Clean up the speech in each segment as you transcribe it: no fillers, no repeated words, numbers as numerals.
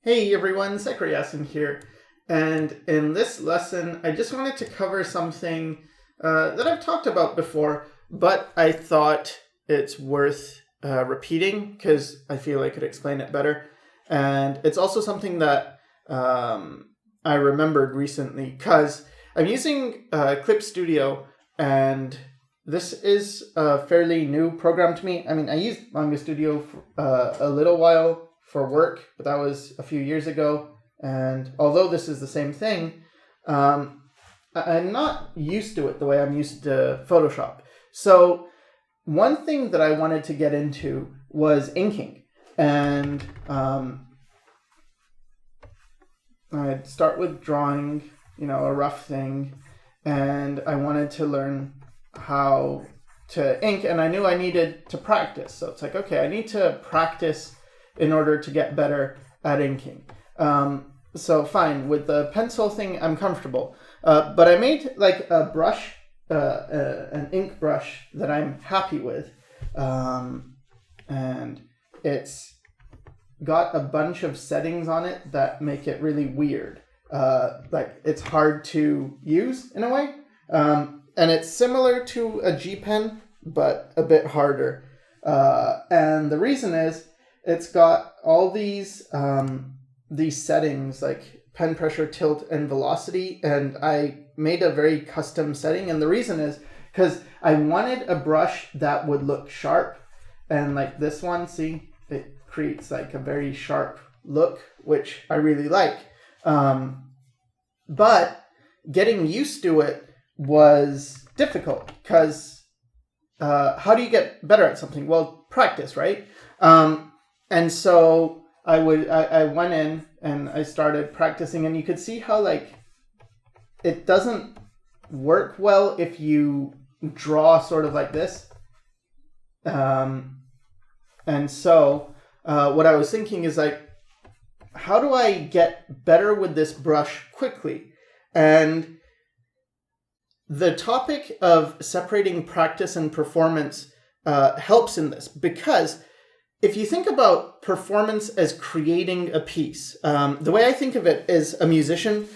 Hey everyone, Yasin here, and in this lesson I just wanted to cover something that I've talked about before, but I thought it's worth repeating because I feel I could explain it better, and it's also something that I remembered recently because I'm using Clip Studio, and this is a fairly new program to me. I mean, I used Manga Studio for a little while for work, but that was a few years ago. And although this is the same thing, I'm not used to it the way I'm used to Photoshop. So one thing that I wanted to get into was inking. And I'd start with drawing, a rough thing. And I wanted to learn how to ink. And I knew I needed to practice. So it's like, okay, I need to practice in order to get better at inking. So fine, with the pencil thing, I'm comfortable. But I made like a brush, an ink brush that I'm happy with. And it's got a bunch of settings on it that make it really weird. Like it's hard to use in a way. And it's similar to a G pen, but a bit harder. And the reason is, it's got all these settings like pen pressure, tilt, and velocity, and I made a very custom setting. And the reason is because I wanted a brush that would look sharp, and like this one, see, it creates like a very sharp look, which I really like. But getting used to it was difficult because how do you get better at something? Well, practice, right? And so I went in and I started practicing, and you could see how like it doesn't work well if you draw sort of like this. And so what I was thinking is like, how do I get better with this brush quickly? And the topic of separating practice and performance helps in this, because if you think about performance as creating a piece, the way I think of it is a musician,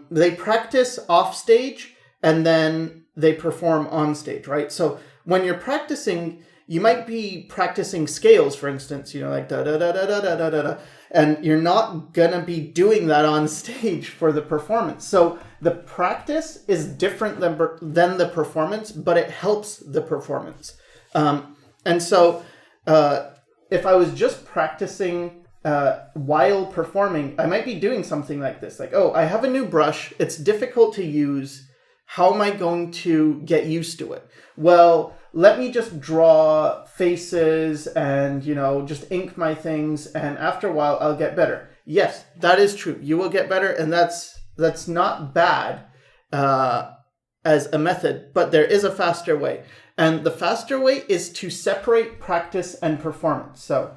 they practice off stage and then they perform on stage, right? So when you're practicing, you might be practicing scales, for instance, like da da da da da da da da, and you're not gonna be doing that on stage for the performance. So the practice is different than the performance, but it helps the performance. And so if I was just practicing while performing, I might be doing something like this. Like, oh, I have a new brush. It's difficult to use. How am I going to get used to it? Well, let me just draw faces and, just ink my things. And after a while, I'll get better. Yes, that is true. You will get better. And that's not bad as a method, but there is a faster way. And the faster way is to separate practice and performance. So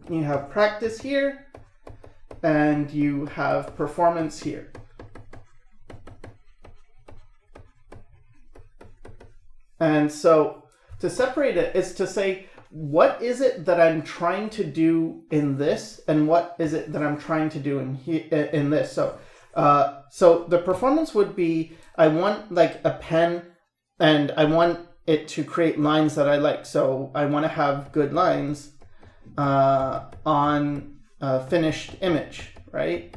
you have practice here, and you have performance here. And so to separate it is to say, what is it that I'm trying to do in this, and what is it that I'm trying to do in this? So the performance would be, I want like a pen, and I want it to create lines that I like. So I want to have good lines on a finished image, right?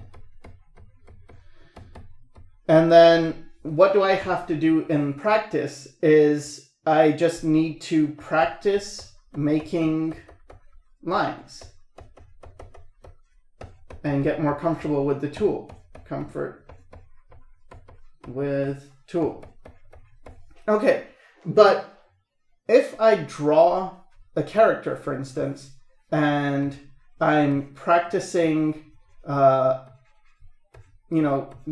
And then what do I have to do in practice is I just need to practice making lines and get more comfortable with the tool. Comfort with tool. Okay. But if I draw a character, for instance, and I'm practicing,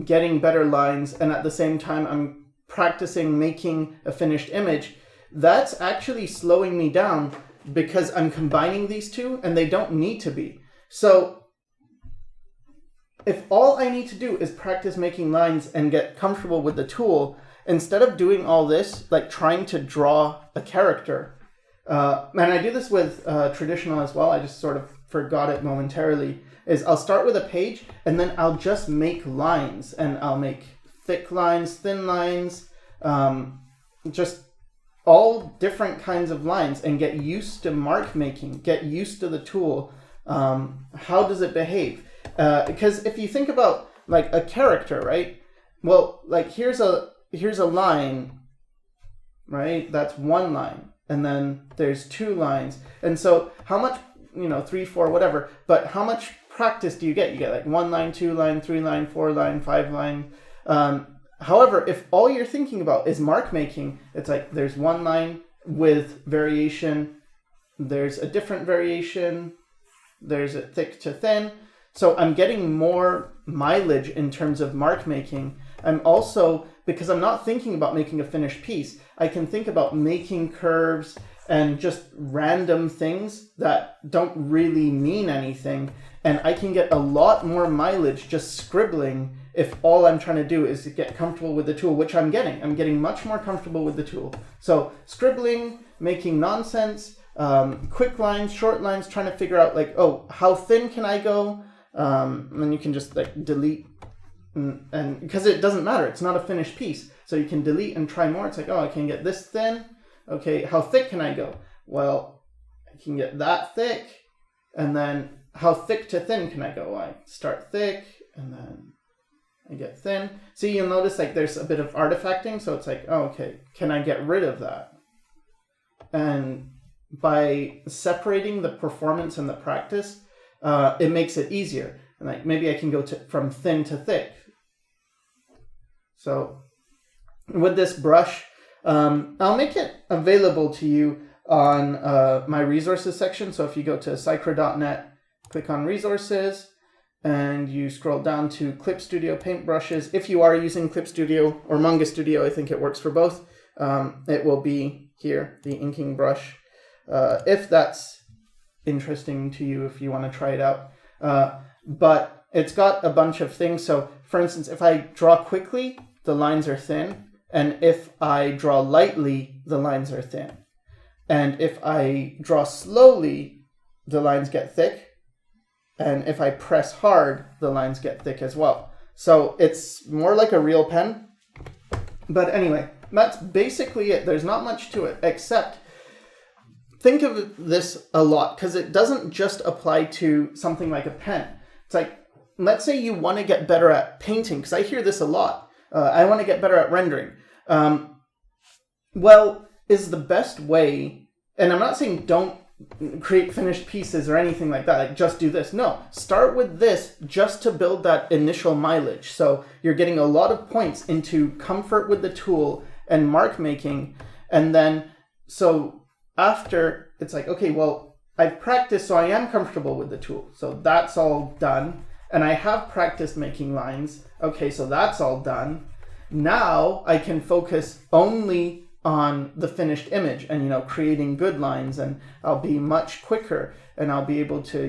getting better lines, and at the same time I'm practicing making a finished image, that's actually slowing me down because I'm combining these two and they don't need to be. So if all I need to do is practice making lines and get comfortable with the tool, instead of doing all this, like trying to draw a character, and I do this with traditional as well. I just sort of forgot it momentarily. Is I'll start with a page and then I'll just make lines, and I'll make thick lines, thin lines, just all different kinds of lines, and get used to mark making, get used to the tool. How does it behave? Because if you think about like a character, right? Well, like here's a line, right? That's one line, and then there's two lines, and so how much, 3, 4, whatever. But how much practice do you get? You get like 1 line, 2 line, 3 line, 4 line, 5 line. However, if all you're thinking about is mark making, it's like there's one line with variation, there's a different variation, there's a thick to thin. So I'm getting more mileage in terms of mark making. I'm also, because I'm not thinking about making a finished piece, I can think about making curves and just random things that don't really mean anything. And I can get a lot more mileage just scribbling if all I'm trying to do is to get comfortable with the tool, which I'm getting. I'm getting much more comfortable with the tool. So scribbling, making nonsense, quick lines, short lines, trying to figure out like, oh, how thin can I go? And then you can just like delete, and because it doesn't matter, it's not a finished piece. So you can delete and try more. It's like, oh, I can get this thin. Okay, how thick can I go? Well, I can get that thick. And then how thick to thin can I go? I start thick and then I get thin. See, you'll notice like there's a bit of artifacting. So it's like, oh, okay, can I get rid of that? And by separating the performance and the practice, it makes it easier. And like maybe I can go from thin to thick. So with this brush, I'll make it available to you on my resources section. So if you go to cycra.net, click on resources, and you scroll down to Clip Studio paintbrushes. If you are using Clip Studio or Manga Studio, I think it works for both. It will be here, the inking brush. If that's interesting to you, if you want to try it out. But it's got a bunch of things. So for instance, if I draw quickly, the lines are thin. And if I draw lightly, the lines are thin. And if I draw slowly, the lines get thick. And if I press hard, the lines get thick as well. So it's more like a real pen. But anyway, that's basically it. There's not much to it, except think of this a lot, because it doesn't just apply to something like a pen. It's like, let's say you want to get better at painting, because I hear this a lot. I want to get better at rendering. Well, is the best way, and I'm not saying don't create finished pieces or anything like that, like just do this. No, start with this just to build that initial mileage. So you're getting a lot of points into comfort with the tool and mark making. And then, so after, it's like, okay, well, I've practiced, so I am comfortable with the tool. So that's all done. And I have practiced making lines. Okay, so that's all done. Now I can focus only on the finished image and, creating good lines, and I'll be much quicker, and I'll be able to,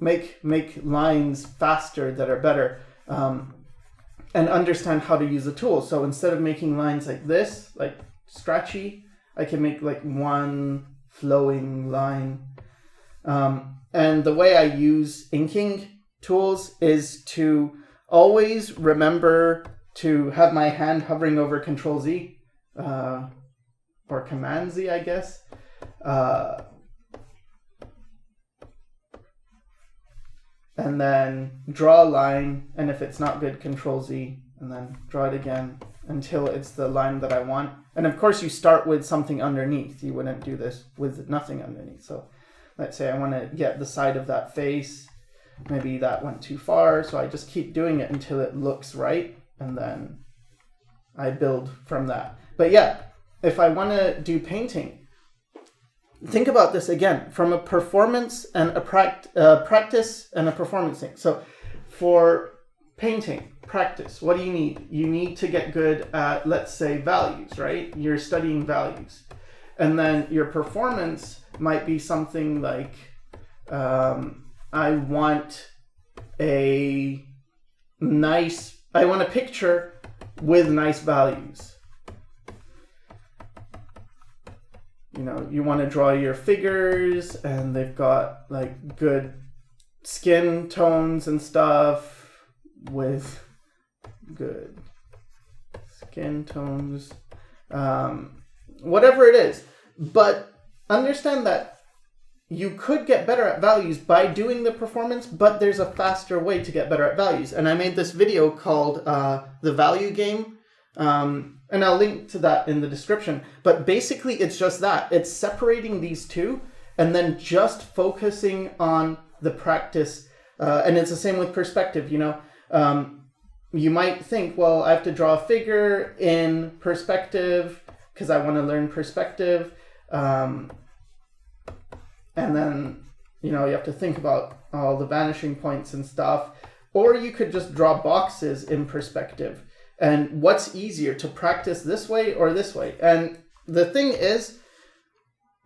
make lines faster that are better, and understand how to use the tool. So instead of making lines like this, like scratchy, I can make like one flowing line. And the way I use inking tools is to always remember to have my hand hovering over Control Z, or Command Z, I guess. And then draw a line, and if it's not good, Control Z, and then draw it again until it's the line that I want. And of course you start with something underneath. You wouldn't do this with nothing underneath. So let's say I want to get the side of that face. Maybe that went too far, so I just keep doing it until it looks right, and then I build from that. But yeah, if I want to do painting, think about this again from a performance and a practice and a performance thing. So for painting, practice, what do you need? You need to get good at, let's say, values, right? You're studying values. And then your performance might be something like, I want a picture with nice values. you want to draw your figures and they've got like good skin tones and stuff with good skin tones, whatever it is. But understand that you could get better at values by doing the performance, but there's a faster way to get better at values. And I made this video called The Value Game, and I'll link to that in the description. But basically, it's just that. It's separating these two and then just focusing on the practice. And it's the same with perspective, you might think, well, I have to draw a figure in perspective because I want to learn perspective. And then, you have to think about all the vanishing points and stuff. Or you could just draw boxes in perspective. And what's easier, to practice this way or this way? And the thing is,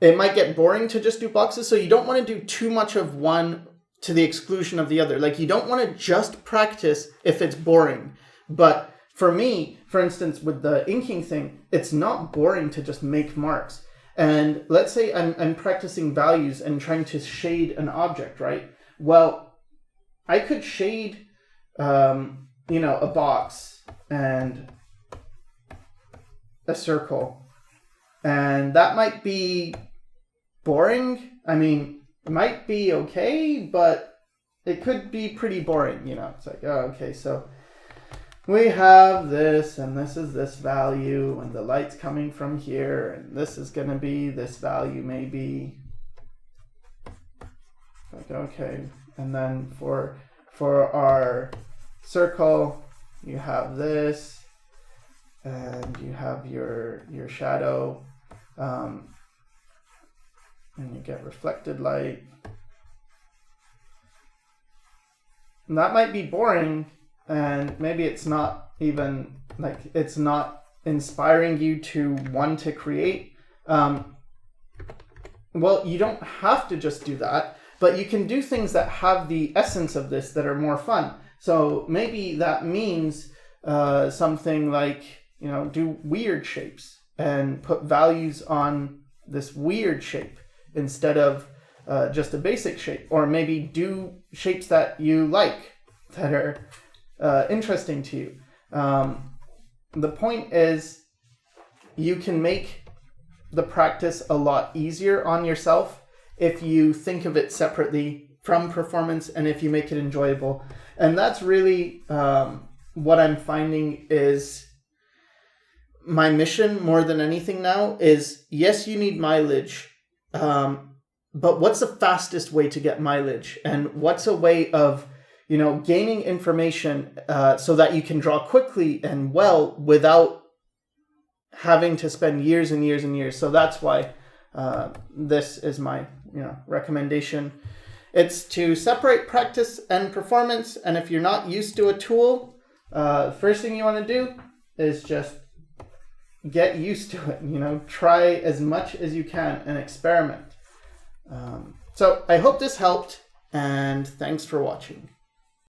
it might get boring to just do boxes. So you don't want to do too much of one to the exclusion of the other. Like, you don't want to just practice if it's boring. But for me, for instance, with the inking thing, it's not boring to just make marks. And let's say I'm practicing values and trying to shade an object, right? Well, I could shade, a box and a circle. And that might be boring. I mean, it might be okay, but it could be pretty boring, It's like, oh, okay, so we have this, and this is this value, and the light's coming from here, and this is going to be this value maybe. Like, okay, and then for our circle, you have this, and you have your shadow, and you get reflected light. And that might be boring. And maybe it's not even, it's not inspiring you to want to create. Well, you don't have to just do that, but you can do things that have the essence of this that are more fun. So maybe that means something like, do weird shapes and put values on this weird shape instead of just a basic shape. Or maybe do shapes that you like, that are interesting to you. The point is, you can make the practice a lot easier on yourself if you think of it separately from performance and if you make it enjoyable. And that's really what I'm finding is my mission more than anything now is, yes, you need mileage, but what's the fastest way to get mileage? And what's a way of gaining information so that you can draw quickly and well without having to spend years and years and years. So that's why this is my recommendation. It's to separate practice and performance. And if you're not used to a tool, the first thing you want to do is just get used to it. Try as much as you can and experiment. So I hope this helped, and thanks for watching.